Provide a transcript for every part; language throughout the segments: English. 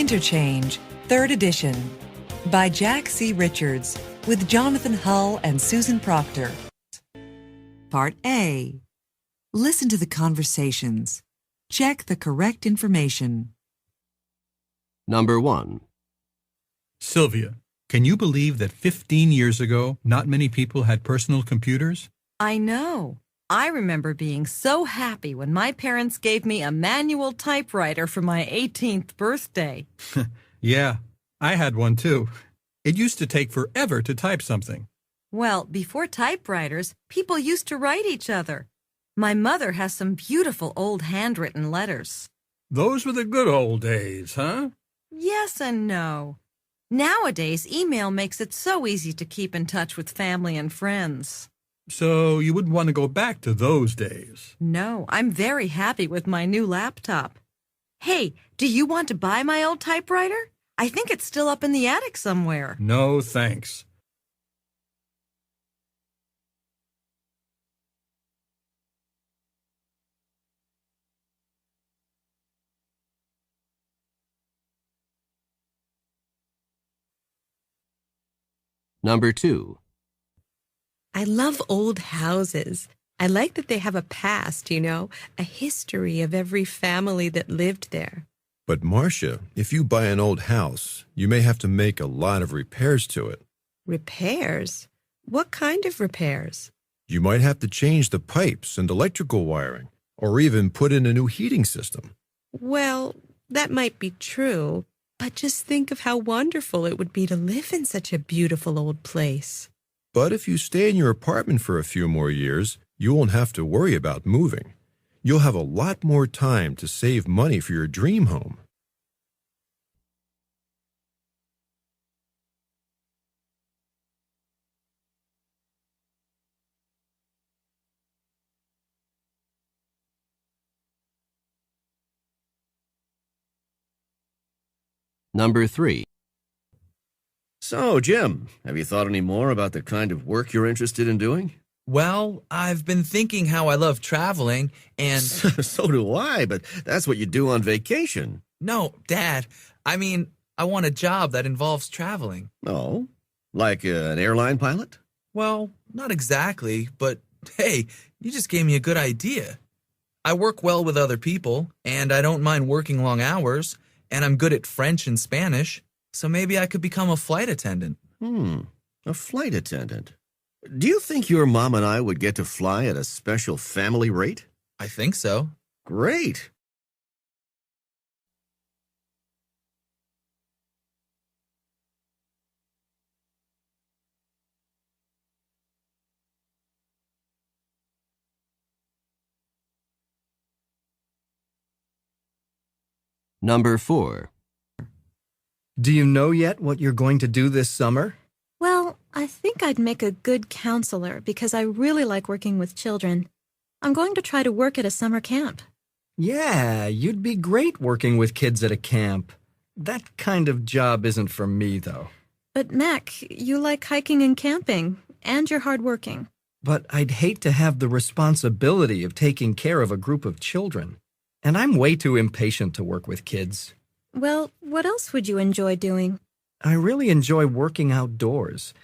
Interchange, 3rd edition, by Jack C. Richards, with Jonathan Hull and Susan Proctor. Part A. Listen to the conversations. Check the correct information. Number 1. Sylvia, can you believe that 15 years ago, not many people had personal computers? I know. I remember being so happy when my parents gave me a manual typewriter for my 18th birthday. Yeah, I had one too. It used to take forever to type something. Well, before typewriters, people used to write each other. My mother has some beautiful old handwritten letters. Those were the good old days, huh? Yes and no. Nowadays, email makes it so easy to keep in touch with family and friends. So you wouldn't want to go back to those days. No, I'm very happy with my new laptop. Hey, do you want to buy my old typewriter? I think it's still up in the attic somewhere. No, thanks. Number 2. I love old houses. I like that they have a past, a history of every family that lived there. But Marcia, if you buy an old house, you may have to make a lot of repairs to it. Repairs? What kind of repairs? You might have to change the pipes and electrical wiring, or even put in a new heating system. Well, that might be true, but just think of how wonderful it would be to live in such a beautiful old place. But if you stay in your apartment for a few more years, you won't have to worry about moving. You'll have a lot more time to save money for your dream home. Number 3. So, Jim, have you thought any more about the kind of work you're interested in doing? Well, I've been thinking how I love traveling, and... So do I, but that's what you do on vacation. No, Dad, I want a job that involves traveling. Oh, like an airline pilot? Well, not exactly, but hey, you just gave me a good idea. I work well with other people, and I don't mind working long hours, and I'm good at French and Spanish. So maybe I could become a flight attendant. A flight attendant. Do you think your mom and I would get to fly at a special family rate? I think so. Great. Number 4. Do you know yet what you're going to do this summer? Well, I think I'd make a good counselor because I really like working with children. I'm going to try to work at a summer camp. Yeah, you'd be great working with kids at a camp. That kind of job isn't for me, though. But Mac, you like hiking and camping, and you're hardworking. But I'd hate to have the responsibility of taking care of a group of children. And I'm way too impatient to work with kids. Well, what else would you enjoy doing? I really enjoy working outdoors.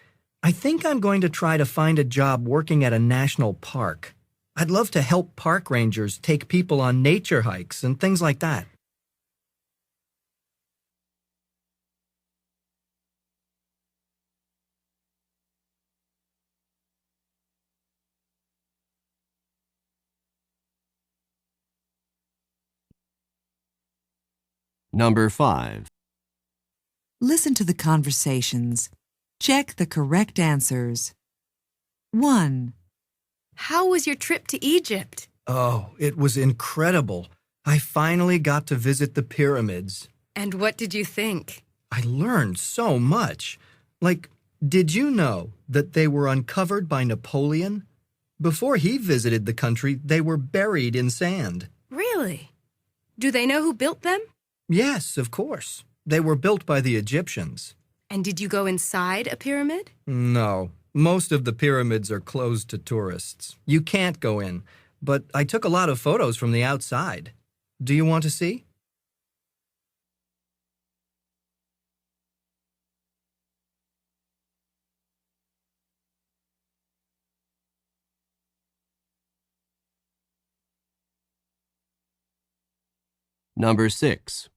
I think I'm going to try to find a job working at a national park. I'd love to help park rangers take people on nature hikes and things like that. Number 5. Listen to the conversations. Check the correct answers. 1. How was your trip to Egypt? Oh, it was incredible. I finally got to visit the pyramids. And what did you think? I learned so much. Like, did you know that they were uncovered by Napoleon? Before he visited the country, they were buried in sand. Really? Do they know who built them? Yes, of course. They were built by the Egyptians. And did you go inside a pyramid? No. Most of the pyramids are closed to tourists. You can't go in. But I took a lot of photos from the outside. Do you want to see? Number 6.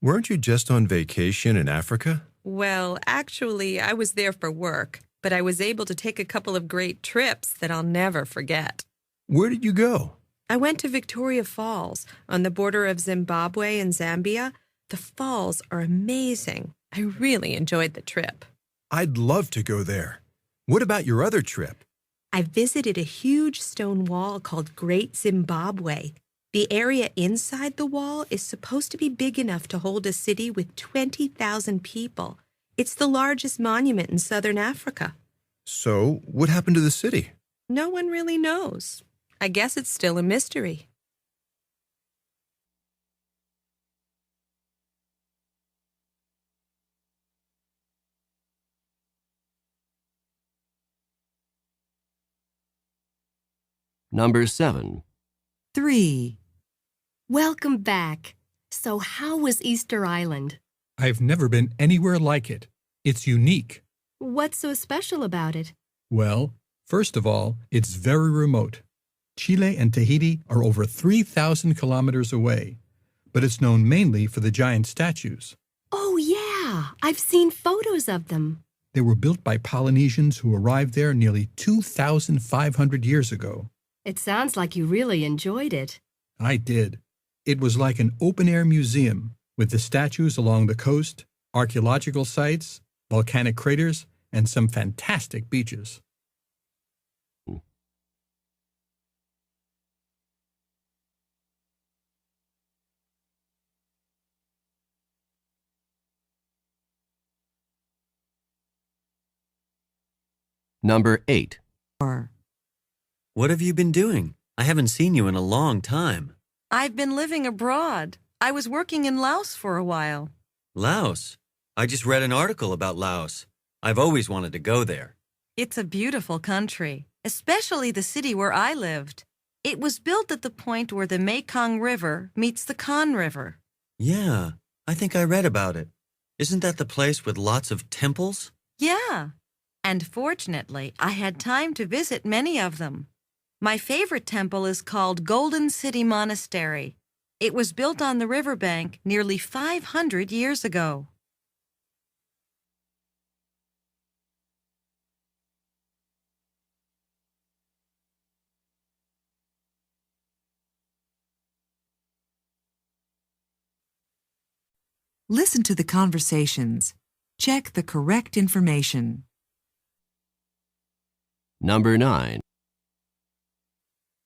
Weren't you just on vacation in Africa? Well, actually, I was there for work, but I was able to take a couple of great trips that I'll never forget. Where did you go? I went to Victoria Falls on the border of Zimbabwe and Zambia. The falls are amazing. I really enjoyed the trip. I'd love to go there. What about your other trip? I visited a huge stone wall called Great Zimbabwe. The area inside the wall is supposed to be big enough to hold a city with 20,000 people. It's the largest monument in southern Africa. So, what happened to the city? No one really knows. I guess it's still a mystery. Number 7. 3. Welcome back. So how was Easter Island? I've never been anywhere like it. It's unique. What's so special about it? Well, first of all, it's very remote. Chile and Tahiti are over 3,000 kilometers away, but it's known mainly for the giant statues. Oh, yeah. I've seen photos of them. They were built by Polynesians who arrived there nearly 2,500 years ago. It sounds like you really enjoyed it. I did. It was like an open-air museum with the statues along the coast, archaeological sites, volcanic craters, and some fantastic beaches. Number 8. 4. What have you been doing? I haven't seen you in a long time. I've been living abroad. I was working in Laos for a while. Laos? I just read an article about Laos. I've always wanted to go there. It's a beautiful country, especially the city where I lived. It was built at the point where the Mekong River meets the Khan River. Yeah, I think I read about it. Isn't that the place with lots of temples? Yeah, and fortunately, I had time to visit many of them. My favorite temple is called Golden City Monastery. It was built on the riverbank nearly 500 years ago. Listen to the conversations. Check the correct information. Number 9.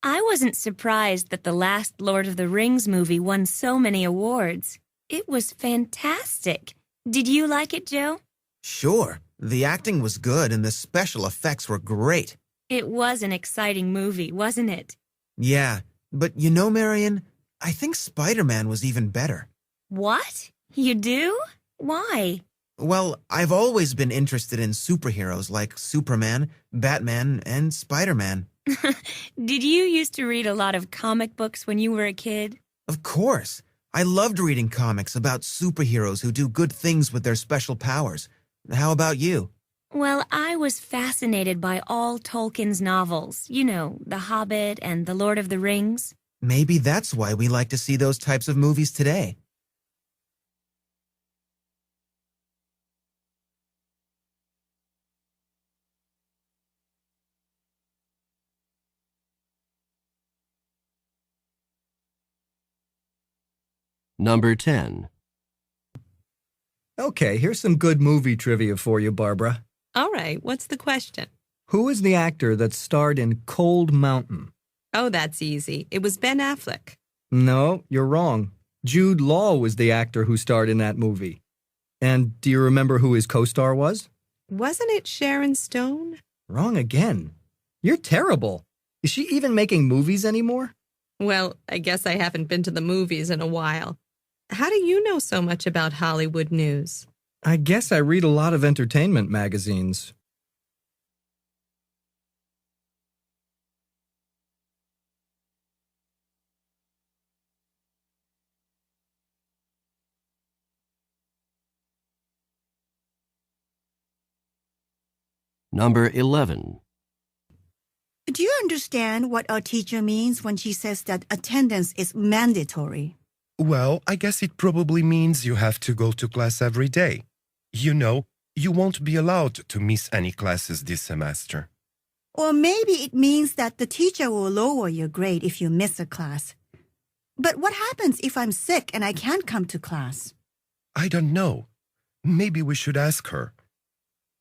I wasn't surprised that the last Lord of the Rings movie won so many awards. It was fantastic. Did you like it, Joe? Sure. The acting was good and the special effects were great. It was an exciting movie, wasn't it? Yeah, but you know, Marion, I think Spider-Man was even better. What? You do? Why? Well, I've always been interested in superheroes like Superman, Batman, and Spider-Man. Did you used to read a lot of comic books when you were a kid? Of course. I loved reading comics about superheroes who do good things with their special powers. How about you? Well, I was fascinated by all Tolkien's novels. You know, The Hobbit and The Lord of the Rings. Maybe that's why we like to see those types of movies today. Number 10. Okay, here's some good movie trivia for you, Barbara. All right, what's the question? Who is the actor that starred in Cold Mountain? Oh, that's easy. It was Ben Affleck. No, you're wrong. Jude Law was the actor who starred in that movie. And do you remember who his co-star was? Wasn't it Sharon Stone? Wrong again. You're terrible. Is she even making movies anymore? Well, I guess I haven't been to the movies in a while. How do you know so much about Hollywood news? I guess I read a lot of entertainment magazines. Number 11. Do you understand what our teacher means when she says that attendance is mandatory? Well, I guess it probably means you have to go to class every day. You know, you won't be allowed to miss any classes this semester. Or maybe it means that the teacher will lower your grade if you miss a class. But what happens if I'm sick and I can't come to class? I don't know. Maybe we should ask her.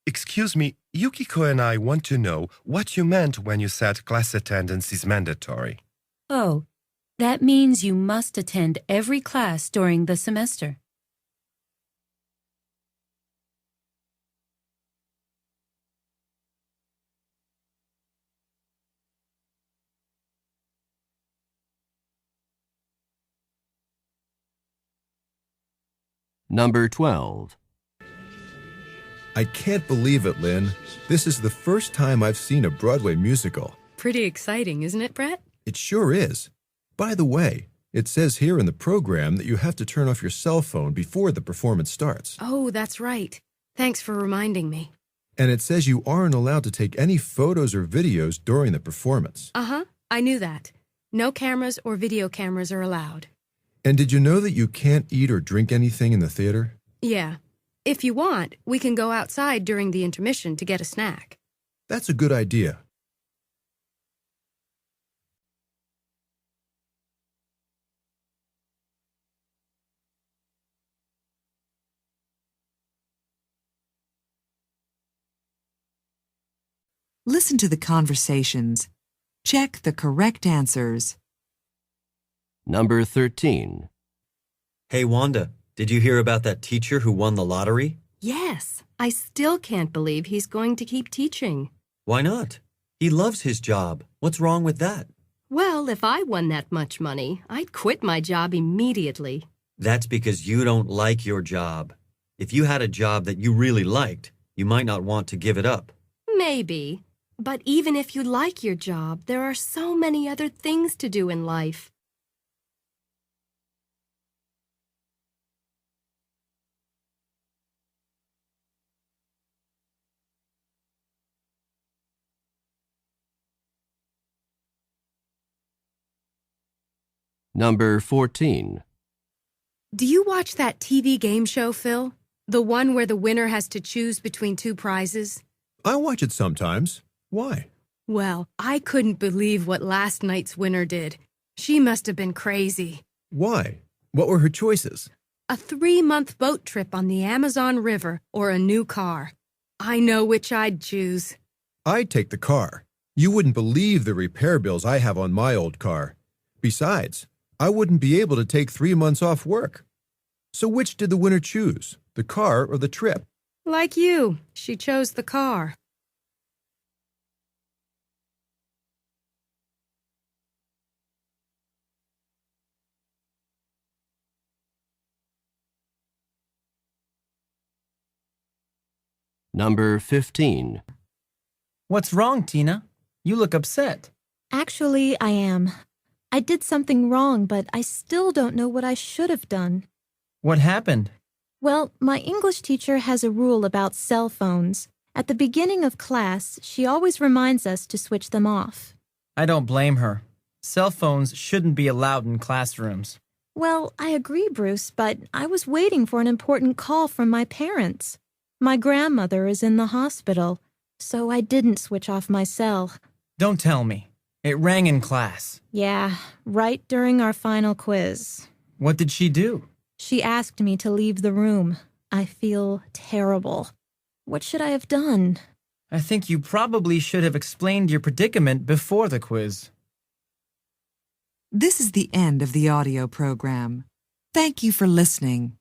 Excuse me, Yukiko and I want to know what you meant when you said class attendance is mandatory. Oh, that means you must attend every class during the semester. Number 12. I can't believe it, Lynn. This is the first time I've seen a Broadway musical. Pretty exciting, isn't it, Brett? It sure is. By the way, it says here in the program that you have to turn off your cell phone before the performance starts. Oh, that's right. Thanks for reminding me. And it says you aren't allowed to take any photos or videos during the performance. Uh-huh, I knew that. No cameras or video cameras are allowed. And did you know that you can't eat or drink anything in the theater? Yeah. If you want, we can go outside during the intermission to get a snack. That's a good idea. Listen to the conversations. Check the correct answers. Number 13. Hey, Wanda, did you hear about that teacher who won the lottery? Yes, I still can't believe he's going to keep teaching. Why not? He loves his job. What's wrong with that? Well, if I won that much money, I'd quit my job immediately. That's because you don't like your job. If you had a job that you really liked, you might not want to give it up. Maybe. But even if you like your job, there are so many other things to do in life. Number 14. Do you watch that TV game show, Phil? The one where the winner has to choose between two prizes? I watch it sometimes. Why? Well, I couldn't believe what last night's winner did. She must have been crazy. Why? What were her choices? A 3-month boat trip on the Amazon River or a new car. I know which I'd choose. I'd take the car. You wouldn't believe the repair bills I have on my old car. Besides, I wouldn't be able to take 3 months off work. So which did the winner choose, the car or the trip? Like you, she chose the car. Number 15. What's wrong, Tina? You look upset. Actually, I am. I did something wrong, but I still don't know what I should have done. What happened? Well, my English teacher has a rule about cell phones. At the beginning of class, she always reminds us to switch them off. I don't blame her. Cell phones shouldn't be allowed in classrooms. Well, I agree, Bruce, but I was waiting for an important call from my parents. My grandmother is in the hospital, so I didn't switch off my cell. Don't tell me. It rang in class. Yeah, right during our final quiz. What did she do? She asked me to leave the room. I feel terrible. What should I have done? I think you probably should have explained your predicament before the quiz. This is the end of the audio program. Thank you for listening.